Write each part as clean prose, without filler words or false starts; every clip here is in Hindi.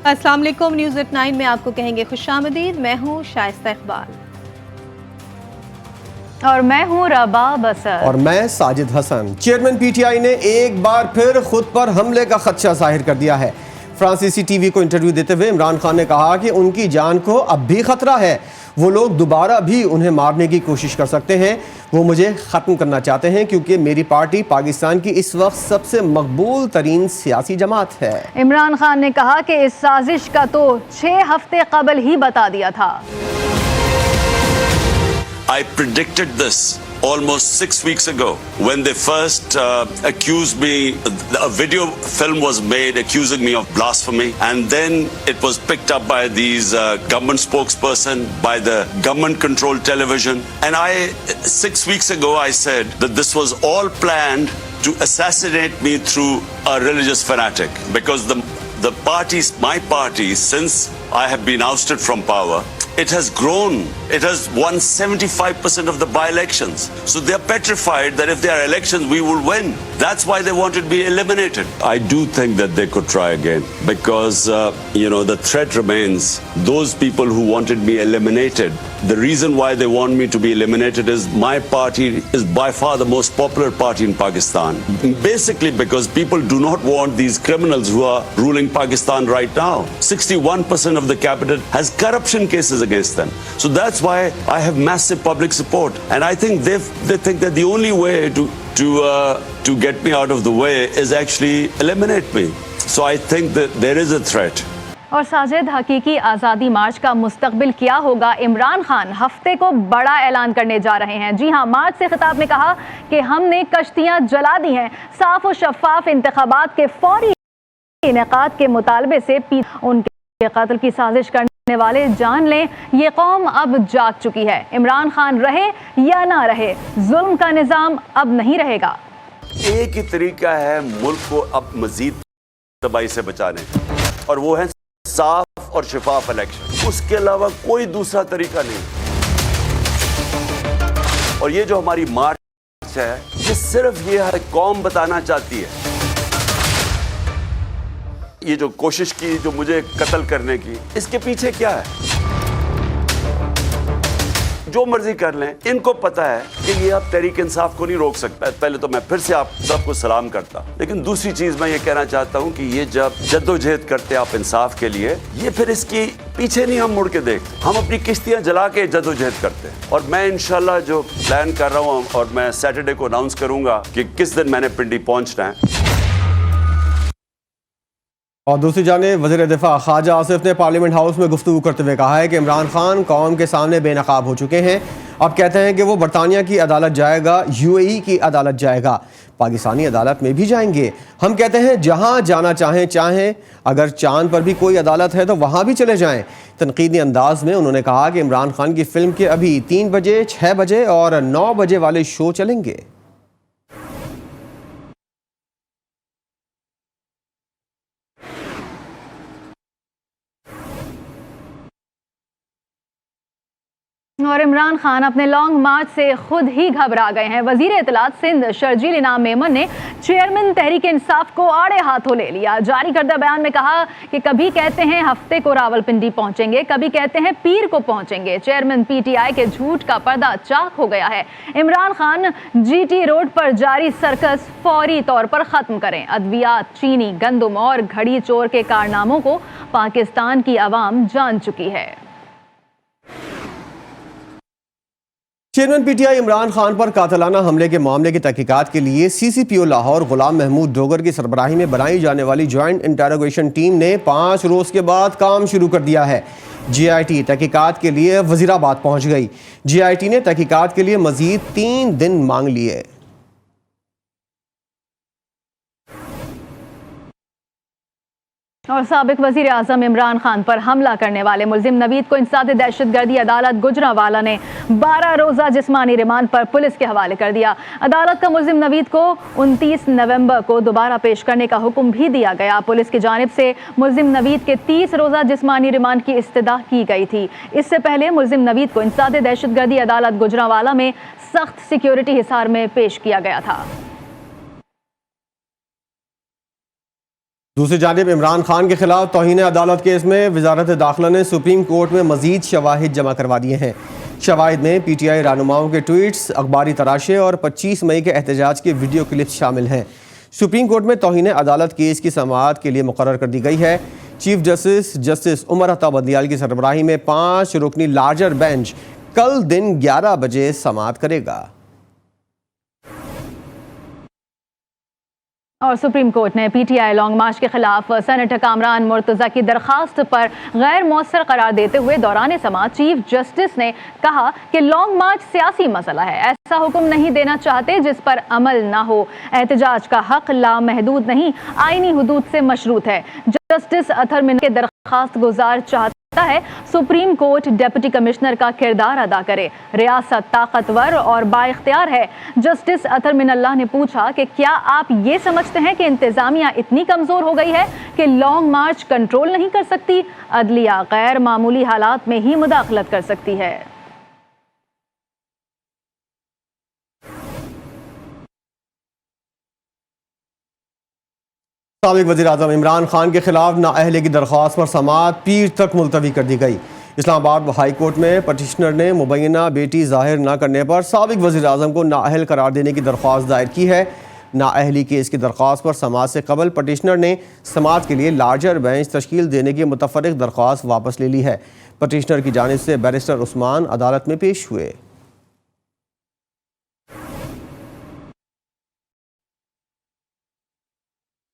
अस्सलाम वालेकुम, न्यूज़ एट 9 में आपको कहेंगे खुशामदीद। मैं हूँ शाइस्ता इकबाल और मैं हूँ रबा बसर और मैं साजिद हसन। चेयरमैन पीटीआई ने एक बार फिर खुद पर हमले का खदशा जाहिर कर दिया है। फ्रांसीसी टीवी को इंटरव्यू देते हुए इमरान खान ने कहा कि उनकी जान को अब भी खतरा है, वो लोग दोबारा भी उन्हें मारने की कोशिश कर सकते हैं। वो मुझे ख़त्म करना चाहते हैं क्योंकि मेरी पार्टी पाकिस्तान की इस वक्त सबसे मकबूल तरीन सियासी जमात है। इमरान खान ने कहा कि इस साजिश का तो 6 हफ्ते कबल ही बता दिया था। I predicted this almost 6 weeks ago when they first accused me. A video film was made accusing me of blasphemy, and then it was picked up by these government spokesperson, by the government controlled television. And 6 weeks ago I said that this was all planned to assassinate me through a religious fanatic, because the parties, my party, since I have been ousted from power, it has grown. It has won 75% of the by-elections. So they are petrified that if there are elections, we will win. That's why they wanted to be eliminated. I do think that they could try again because, the threat remains. Those people who wanted me eliminated, the reason why they want me to be eliminated is my party is by far the most popular party in Pakistan. Basically because people do not want these criminals who are ruling Pakistan right now. 61% of the cabinet has corruption cases against them. So that's why I have massive public support. And I think they think that the only way to get me out of the way is actually eliminate me. So I think that there is a threat. और साजिद, हकीकी आज़ादी मार्च का मुस्तकबिल क्या होगा? इमरान खान हफ्ते को बड़ा ऐलान करने जा रहे हैं। जी हाँ, मार्च से खिताब में कहा कि हमने कश्तियाँ जला दी हैं। साफ और शफाफ इंतखाबात के फौरी इनेकाद के मुतालबे से उनके कत्ल की साजिश करने वाले जान लें, ये कौम अब जाग चुकी है। इमरान खान रहे या ना रहे, जुल्म का निज़ाम अब नहीं रहेगा। एक ही तरीका है मुल्क को अब मजीद तबाही से बचाने, और वो है साफ और शफाफ इलेक्शन। उसके अलावा कोई दूसरा तरीका नहीं। और ये जो हमारी मार्च है, ये सिर्फ ये हर कौम बताना चाहती है, ये जो कोशिश की जो मुझे कत्ल करने की, इसके पीछे क्या है? जो मर्जी कर लें, इनको पता है कि ये अब तहरीक इंसाफ को नहीं रोक सकता। पहले तो मैं फिर से आप सबको सलाम करता, लेकिन दूसरी चीज मैं ये कहना चाहता हूँ कि ये जब जद्दोजहद करते आप इंसाफ के लिए, ये फिर इसकी पीछे नहीं हम मुड़ के देखते, हम अपनी किश्तियां जला के जद्दोजहद करते हैं। और मैं इंशाल्लाह जो प्लान कर रहा हूँ, और मैं सैटरडे को अनाउंस करूंगा कि किस दिन मैंने पिंडी पहुंचना है। और दूसरी जानिब वज़ीर दिफा ख्वाजा आसिफ ने पार्लियामेंट हाउस में गुफ्तगू करते हुए कहा है कि इमरान खान कौम के सामने बेनकाब हो चुके हैं। अब कहते हैं कि वो बरतानिया की अदालत जाएगा, UAE की अदालत जाएगा, पाकिस्तानी अदालत में भी जाएंगे। हम कहते हैं जहां जाना चाहें, अगर चांद पर भी कोई अदालत है तो वहां भी चले जाएं। तनकीदी अंदाज में उन्होंने कहा कि इमरान खान की फिल्म के अभी 3 बजे, 6 बजे और 9 बजे वाले शो चलेंगे। और इमरान खान अपने लॉन्ग मार्च से खुद ही घबरा गए हैं। वजीर इत्तलात सिंध शर्जील इनाम मेमन ने चेयरमैन तहरीक इंसाफ को आड़े हाथों ले लिया। जारी करदा बयान में कहा कि कभी कहते हैं हफ्ते को रावलपिंडी पहुंचेंगे, कभी कहते हैं पीर को पहुंचेंगे। चेयरमैन PTI के झूठ का पर्दा चाक हो गया है। इमरान खान GT रोड पर जारी सर्कस फौरी तौर पर खत्म करें। अद्वियात, चीनी, गंदम और घड़ी चोर के कारनामों को पाकिस्तान की आवाम जान चुकी है। चेयरमैन PTI इमरान खान पर कातलाना हमले के मामले की तहकीकात के लिए CCPO लाहौर गुलाम महमूद डोगर की सरबराही में बनाई जाने वाली ज्वाइंट इंटेरोगेशन टीम ने 5 रोज के बाद काम शुरू कर दिया है। GIT तहकीकात के लिए वजीराबाद पहुंच गई। GIT ने तहकीकात के लिए मजीद 3 दिन मांग लिए। और साबिक वजीर आजम इमरान खान पर हमला करने वाले मुलजिम नवीद को इंसदाद दहशतगर्दी अदालत गुजरांवाला ने 12 रोज़ा जिस्मानी रिमांड पर पुलिस के हवाले कर दिया। अदालत का मुलजिम नवीद को 29 नवंबर को दोबारा पेश करने का हुक्म भी दिया गया। पुलिस की जानिब से मुलजिम नवीद के 30 रोज़ा जिस्मानी रिमांड की इस्तदा की गई थी। इससे पहले मुलजिम नवीद को इंसदाद दहशतगर्दी अदालत गुजरांवाला में सख्त सिक्योरिटी हिसार में पेश किया गया था। दूसरी जानिब इमरान खान के खिलाफ तौहीन अदालत केस में वजारत दाखिला ने सुप्रीम कोर्ट में मजीद शवाहिद जमा करवा दिए हैं। शवाहिद में PTI रहनुमाओं के ट्वीट्स, अखबारी तराशे और 25 मई के एहतजाज के वीडियो क्लिप्स शामिल हैं। सुप्रीम कोर्ट में तौहीन अदालत केस की समाअत के लिए मुकर्रर कर दी गई है। चीफ जस्टिस उमर अता बंदियाल की सरबराही में 5 रुकनी लार्जर बेंच कल दिन 11 बजे समाअत करेगा। और सुप्रीम कोर्ट ने PTI लॉन्ग मार्च के खिलाफ सेनेटर कामरान मुर्तज़ा की दरखास्त पर गैर मौसर करार देते हुए दौरान समाअत चीफ जस्टिस ने कहा कि लॉन्ग मार्च सियासी मसला है, ऐसा हुक्म नहीं देना चाहते जिस पर अमल ना हो। एहतजाज का हक लामहदूद नहीं, आईनी हुदूद से मशरूत है। जस्टिस अतर मिन के दरखास्त गुजार चाहता है सुप्रीम कोर्ट डिप्टी कमिश्नर का किरदार अदा करे। रियासत ताकतवर और बाइख्तियार है। जस्टिस अतर मिनल्लाह ने पूछा कि क्या आप ये समझते हैं कि इंतजामिया इतनी कमजोर हो गई है कि लॉन्ग मार्च कंट्रोल नहीं कर सकती? अदलिया गैर मामूली हालात में ही मुदाखलत कर सकती है। साबिक वज़ीर-ए-आज़म इमरान खान के खिलाफ नाअहली की दरख्वास्त पर समाअत पीर तक मुलतवी कर दी गई। इस्लामाबाद हाई कोर्ट में पटिशनर ने मुबैना बेटी जाहिर न करने पर साबिक वज़ीर-ए-आज़म को नाअहल करार देने की दरख्वास्त दायर की है। नाअहली केस की दरख्वास्त पर समाअत से कबल पटिशनर ने समाअत के लिए लार्जर बेंच तश्कील देने की मुतफर्रिक दरख्वास्त वापस ले ली है। पटिशनर की जानिब से बैरिस्टर उस्मान अदालत में पेश हुए।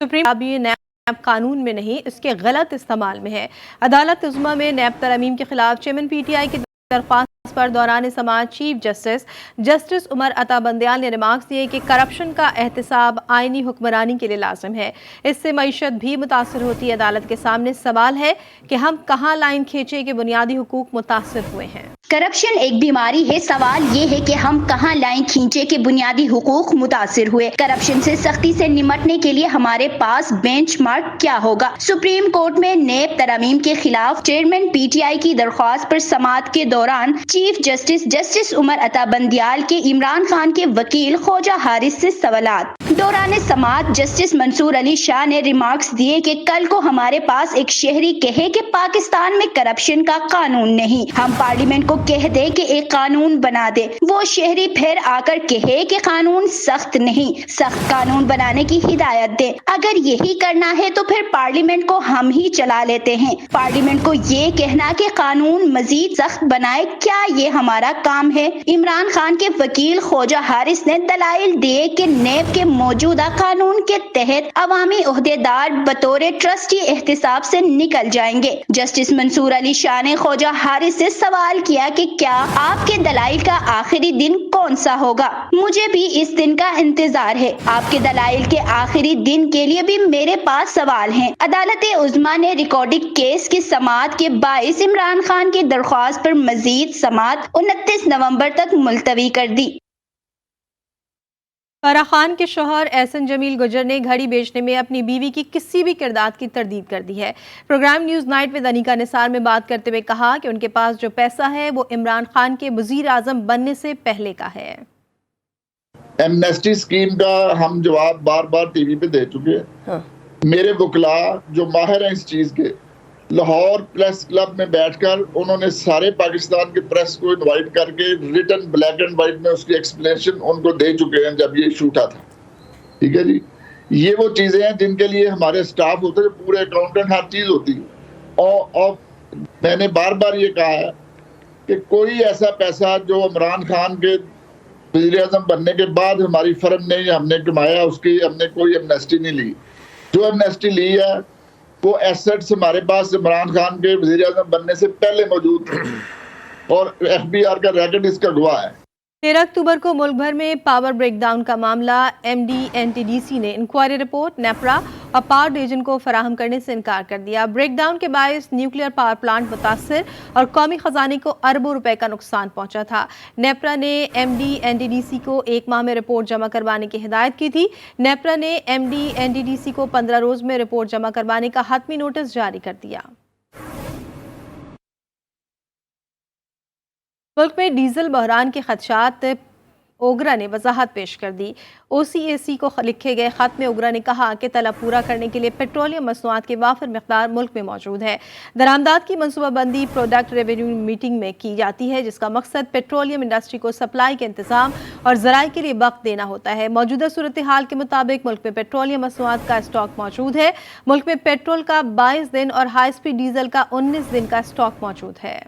सुप्रीम अब ये नैब कानून में नहीं, इसके गलत इस्तेमाल में है। अदालत उज़्मा में नैब तरमीम के खिलाफ चेयरमैन PTI की दरख्वास्त पर दौरान समाअत चीफ जस्टिस उमर अता बंदियाल ने रिमार्क्स दिए कि करप्शन का एहतसाब आईनी हुक्मरानी के लिए लाजिम है, इससे मईशत भी मुतासर होती है। अदालत के सामने सवाल है कि हम कहाँ लाइन खींचे कि बुनियादी हुकूक मुतासर हुए हैं। करप्शन एक बीमारी है, सवाल ये है कि हम कहाँ लाइन खींचे कि बुनियादी हुकूक मुतासिर हुए। करप्शन से सख्ती से निमटने के लिए हमारे पास बेंचमार्क क्या होगा? सुप्रीम कोर्ट में नैब तरमीम के खिलाफ चेयरमैन PTI की दरख्वास्त पर समाअत के दौरान चीफ जस्टिस उमर अता बंदियाल के इमरान खान के वकील ख्वाजा हारिस से सवालात। दौरान समाअत जस्टिस मंसूर अली शाह ने रिमार्क्स दिए कि कल को हमारे पास एक शहरी कहे कि पाकिस्तान में करप्शन का कानून नहीं, हम पार्लियामेंट को कह दे कि एक कानून बना दे। वो शहरी फिर आकर कहे कि कानून सख्त नहीं, सख्त कानून बनाने की हिदायत दे। अगर यही करना है तो फिर पार्लियामेंट को हम ही चला लेते हैं। पार्लियामेंट को ये कहना कि कानून मजीद सख्त बनाए, क्या ये हमारा काम है? इमरान खान के वकील ख्वाजा हारिस ने दलाइल दिए कि नैब के मौजूदा कानून के तहत अवामी ओहदेदार बतौर ट्रस्टी एहतिसाब से निकल जाएंगे। जस्टिस मंसूर अली शाह ने ख्वाजा हारिस से सवाल किया कि क्या आपके दलाइल का आखिरी दिन कौन सा होगा? मुझे भी इस दिन का इंतजार है। आपके दलाइल के आखिरी दिन के लिए भी मेरे पास सवाल हैं। अदालत उज़्मा ने रिकॉर्डिंग केस की समाअत के बाइस इमरान खान की दरख्वास्त पर मजीद समाअत 29 नवंबर तक मुलतवी कर दी। फराह खान के शौहर एहसन जमील गुजर ने घड़ी बेचने में अपनी बीवी की किसी भी किरदार की तरदीद कर दी है। Program news night with Anika Nisar में बात करते हुए कहा कि उनके पास जो पैसा है वो इमरान खान के वज़ीर-ए-आज़म बनने से पहले का है। एमनेस्टी स्कीम का हम जवाब बार बार टीवी पे दे चुके हैं। हाँ। मेरे वकला जो माहिर हैं इस चीज के, लाहौर प्रेस क्लब में बैठकर उन्होंने सारे पाकिस्तान के प्रेस को इनवाइट करके रिटन ब्लैक एंड व्हाइट में उसकी एक्सप्लेनेशन उनको दे चुके हैं जब ये शूटा था। ठीक है जी, ये वो चीजें हैं जिनके लिए हमारे स्टाफ होते हैं, पूरे अकाउंटेंट हर चीज होती है। और मैंने बार बार ये कहा है कि कोई ऐसा पैसा जो इमरान खान के वज़ीर-ए-आज़म बनने के बाद हमारी फर्म ने हमने कमाया, उसकी हमने कोई एमनेस्टी नहीं ली। जो एमनेस्टी ली है वो एसेट्स हमारे पास इमरान खान के वज़ीर-ए-आज़म बनने से पहले मौजूद थे और FBI का रिकॉर्ड इसका गवाह है। 13 अक्टूबर को मुल्क भर में पावर ब्रेकडाउन का मामला MD NTDC ने इंक्वायरी रिपोर्ट नेपरा और पावर डिवीजन को फराहम करने से इनकार कर दिया। ब्रेकडाउन के बायस न्यूक्लियर पावर प्लांट मुतासर और कौमी खजाने को अरबों रुपए का नुकसान पहुंचा था। नेपरा ने MD NTDC को 1 माह में रिपोर्ट जमा करवाने की हिदायत की थी। नेपरा ने MD NTDC को 15 रोज में रिपोर्ट जमा करवाने का हतमी नोटिस जारी कर दिया। मुल्क में डीजल बहरान के खदशात ओगरा ने वजाहत पेश कर दी। OCAC को लिखे गए खत में ओगरा ने कहा कि तलब पूरा करने के लिए पेट्रोलियम मसनूआत की वाफिर मिकदार मुल्क में मौजूद है। दरामदात की मनसूबाबंदी प्रोडक्ट रेवेन्यू मीटिंग में की जाती है, जिसका मकसद पेट्रोलियम इंडस्ट्री को सप्लाई के इंतजाम और ज़राए के लिए वक्त देना होता है। मौजूदा सूरत हाल के मुताबिक मुल्क में पेट्रोलियम मसनूआत का स्टॉक मौजूद है। मुल्क में पेट्रोल का 22 दिन और हाई स्पीड डीजल का 19 दिन का स्टॉक मौजूद है।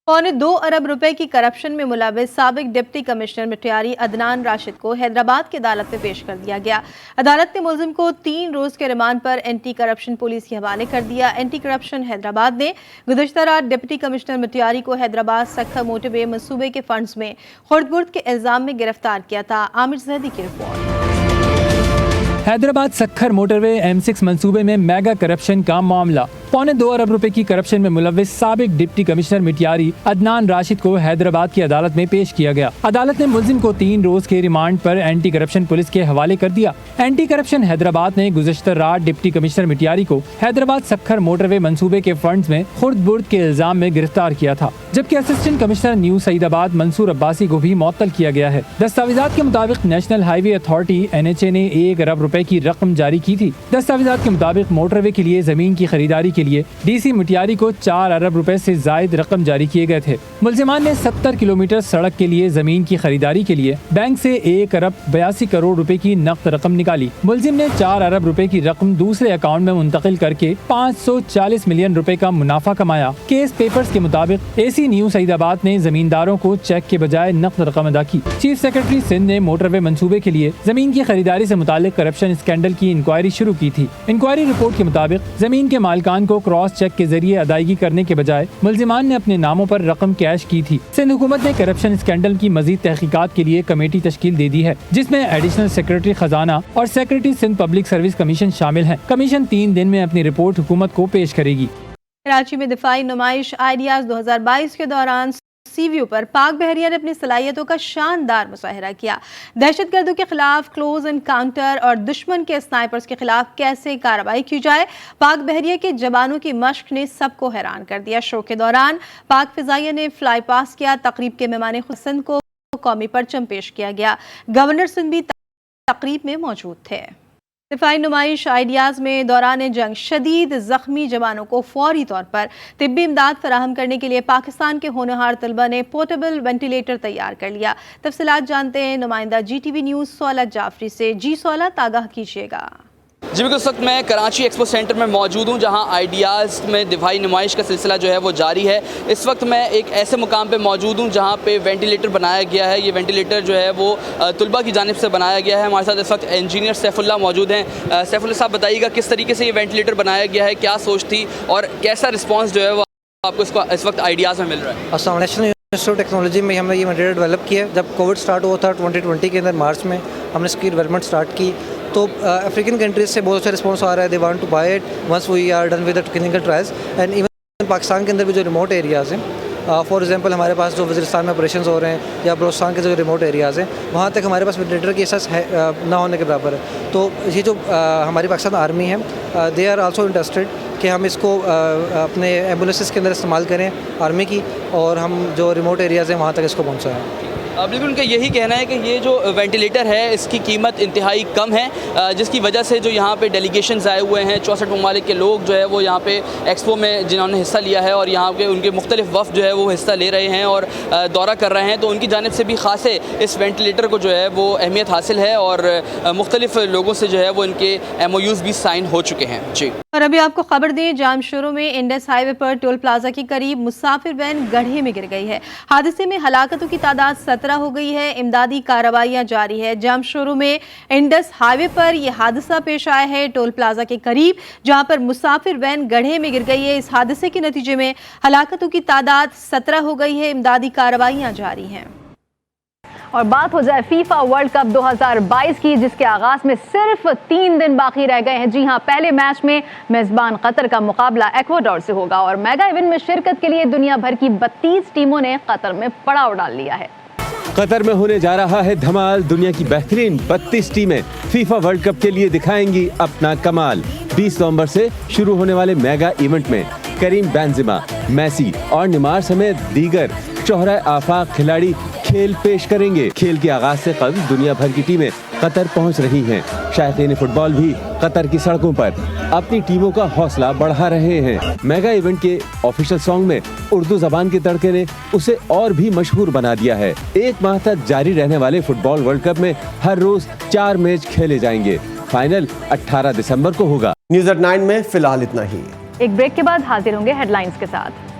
$2.25 अरब की करप्शन में मुलविस साबिक डिप्टी कमिश्नर मिट्यारी अदनान राशिद को हैदराबाद की अदालत में पेश कर दिया गया। अदालत ने मुलजिम को 3 रोज के रिमांड पर एंटी करप्शन पुलिस के हवाले कर दिया। एंटी करप्शन हैदराबाद ने गुज़श्ता रात डिप्टी कमिश्नर मिट्यारी को हैदराबाद सखर मोटरवे मंसूबे के फंड्स में खुर्द-बुर्द के इल्जाम में गिरफ्तार किया था। आमिर जहदी की report. Hyderabad Sukkur motorway M6 मंसूबे में मेगा करप्शन का मामला। $2.25 अरब की करप्शन में मुलविस साबिक डिप्टी कमिश्नर मिट्यारी अदनान राशिद को हैदराबाद की अदालत में पेश किया गया। अदालत ने मुलजिम को 3 रोज के रिमांड पर एंटी करप्शन पुलिस के हवाले कर दिया। एंटी करप्शन हैदराबाद ने गुज़श्ता रात डिप्टी कमिश्नर मिट्यारी को हैदराबाद सखर मोटरवे मंसूबे के फंड्स में खुर्द-बुर्द के इल्जाम में गिरफ्तार किया था, जबकि assistant commissioner new Saeedabad Mansoor Abbasi को भी मुअत्तल किया गया है। दस्तावेजात के मुताबिक नेशनल हाईवे अथॉरिटी NHA ने $1 अरब की रकम जारी की थी। दस्तावेजात के मुताबिक मोटरवे के लिए जमीन की खरीदारी के लिए DC मिट्यारी को $4 अरब से जायद रकम जारी किए गए थे। मुलजिमान ने 70 किलोमीटर सड़क के लिए जमीन की खरीदारी के लिए बैंक से $1.82 करोड़ की नकद रकम निकाली। मुलजिम ने $4 अरब की रकम दूसरे अकाउंट में मुंतकिल करके $540 मिलियन का मुनाफा कमाया। केस पेपर्स के मुताबिक AC न्यू सईदाबाद ने जमींदारों को चेक के बजाय नकद रकम अदा की। चीफ सेक्रेटरी सिंध ने मोटरवे मंसूबे के लिए जमीन की खरीदारी से मुतालिक करप्शन स्कैंडल की इंक्वायरी शुरू की थी। इंक्वायरी रिपोर्ट के मुताबिक जमीन के मालिकान को क्रॉस चेक के जरिए अदायगी करने के बजाय मुलजिमान ने अपने नामों पर रकम कैश की थी। सिंध हुकूमत ने करप्शन स्कैंडल की मजीद तहकीकात के लिए कमेटी तश्कील दे दी है, जिसमें एडिशनल सेक्रेटरी खजाना और secretary Sindh public service commission शामिल है। कमीशन 3 दिन में अपनी रिपोर्ट हुकूमत को पेश करेगी। कराची में दिफाई नुमाइश आइडियाज 2022 के दौरान CVO पर पाक बहरिया ने अपनी सलाहियतों का शानदार मुजाहिरा किया। दहशतगर्दों के खिलाफ क्लोज एनकाउंटर और दुश्मन के स्नाइपर्स के खिलाफ कैसे कार्रवाई की जाए, पाक बहरिया के जवानों की मश्क ने सबको हैरान कर दिया। शो के दौरान पाक फिजाइया ने फ्लाई पास किया। तकरीब के मेहमान खुद को कौमी परचम पेश किया गया। गवर्नर सिंध भी तकरीब में मौजूद थे। दिफाई नुमाइश आइडियाज़ में दौरान जंग शदीद जख्मी जवानों को फौरी तौर पर तिब्बी इमदाद फराहम करने के लिए पाकिस्तान के होनहार तलबा ने पोर्टेबल वेंटिलेटर तैयार कर लिया। तफसीलात जानते हैं नुमाइंदा GTV न्यूज़ सोला जाफरी से। जी सोला, तागाह कीजिएगा। जी बिल्कुल, उस वक्त मैं कराची एक्सपो सेंटर में मौजूद हूँ, जहाँ आइडियाज़ में दिफाई नुमाइश का सिलसिला जो है वो जारी है। इस वक्त मैं एक ऐसे मुकाम पे मौजूद हूँ जहाँ पे वेंटिलेटर बनाया गया है। ये वेंटिलेटर जो है वो तुलबा की जानिब से बनाया गया है। हमारे साथ इस वक्त इंजीनियर सैफुल्लाह मौजूद हैं। सैफुल्लाह साहब, बताइएगा किस तरीके से ये वेंटिलेटर बनाया गया है, क्या सोच थी और कैसा रिस्पॉन्स जो है वो आपको इस वक्त आइडियाज़ में मिल रहा है? अस्सलाम वालेकुम। इंस्टीट्यूट ऑफ टेक्नोलॉजी में हमने ये मटेरियल डेवलप किया है। जब कोविड स्टार्ट हुआ था 2020 के अंदर मार्च में, हमने इसकी डेवलपमेंट स्टार्ट की, तो अफ्रीकन कंट्रीज से बहुत अच्छा रिस्पॉन्स आ रहा है। They want to buy it once we are done with the clinical trials. And even Pakistan के अंदर भी जो रिमोट एरियाज़ हैं, फॉर एग्जांपल हमारे पास जो वज़ीरिस्तान में ऑपरेशन हो रहे हैं या बलोचिस्तान के जो रिमोट एरियाज़ हैं, वहाँ तक हमारे पास वेंटिलेटर की एक्सेस है ना होने के बराबर है। तो ये जो हमारी पाकिस्तान आर्मी है, दे आर आल्सो इंटरेस्टेड कि हम इसको अपने एम्बुलेंसेस के अंदर इस्तेमाल करें आर्मी की, और हम जो रिमोट एरियाज़ हैं वहाँ तक इसको पहुँचाएँ। बिल्कुल, उनका यही कहना है कि ये जो वेंटिलेटर है इसकी कीमत इंतहाई कम है, जिसकी वजह से जो यहाँ पे डेलीगेशंस आए हुए हैं 64 ममालिक के लोग जो है वो यहाँ पे एक्सपो में जिन्होंने हिस्सा लिया है और यहाँ के उनके मुख्तलिफ वफ़द जो है वो हिस्सा ले रहे हैं और दौरा कर रहे हैं, तो उनकी जानिब से भी ख़ासे इस वेंटिलेटर को जो है वो अहमियत हासिल है और मुख्तलिफ लोगों से जो है वो इनके MOUs भी साइन हो चुके हैं। जी, और अभी आपको खबर दें, जामशोरों में इंडस हाईवे पर टोल प्लाजा के करीब मुसाफिर वैन गड्ढे में गिर गई है। हादसे में हलाकतों की तादाद 17 हो गई है। इमदादी कार्रवाइयां जारी है। जामशोरों में इंडस हाईवे पर यह हादसा पेश आया है टोल प्लाजा के करीब, जहां पर मुसाफिर वैन गड्ढे में गिर गई है। इस हादसे के नतीजे में हलाकतों की तादाद 17 हो गई है। इमदादी कार्रवाइयां जारी हैं। और बात हो जाए फीफा वर्ल्ड कप 2022 की, जिसके आगाज में सिर्फ 3 दिन बाकी रह गए हैं। जी हां, पहले मैच में मेजबान कतर का मुकाबला इक्वाडोर से होगा और मेगा इवेंट में शिरकत के लिए दुनिया भर की 32 टीमों ने कतर में पड़ाव डाल लिया है। कतर में होने जा रहा है धमाल। दुनिया की बेहतरीन 32 टीमें फीफा वर्ल्ड कप के लिए दिखाएंगी अपना कमाल। 20 नवंबर से शुरू होने वाले मेगा इवेंट में करीम बेंजेमा, मेसी और नेमार समेत दीगर शोहरा आफाक खिलाड़ी खेल पेश करेंगे। खेल के आगाज से कबल दुनिया भर की टीमें कतर पहुंच रही हैं। शायकीन फुटबॉल भी कतर की सड़कों पर अपनी टीमों का हौसला बढ़ा रहे हैं। मेगा इवेंट के ऑफिशियल सॉन्ग में उर्दू जबान के तड़के ने उसे और भी मशहूर बना दिया है। 1 माह तक जारी रहने वाले फुटबॉल वर्ल्ड कप में हर रोज 4 मैच खेले जाएंगे। फाइनल 18 दिसंबर को होगा। न्यूज़ एट 9 में फिलहाल इतना ही। एक ब्रेक के बाद हाजिर होंगे हेडलाइंस के साथ।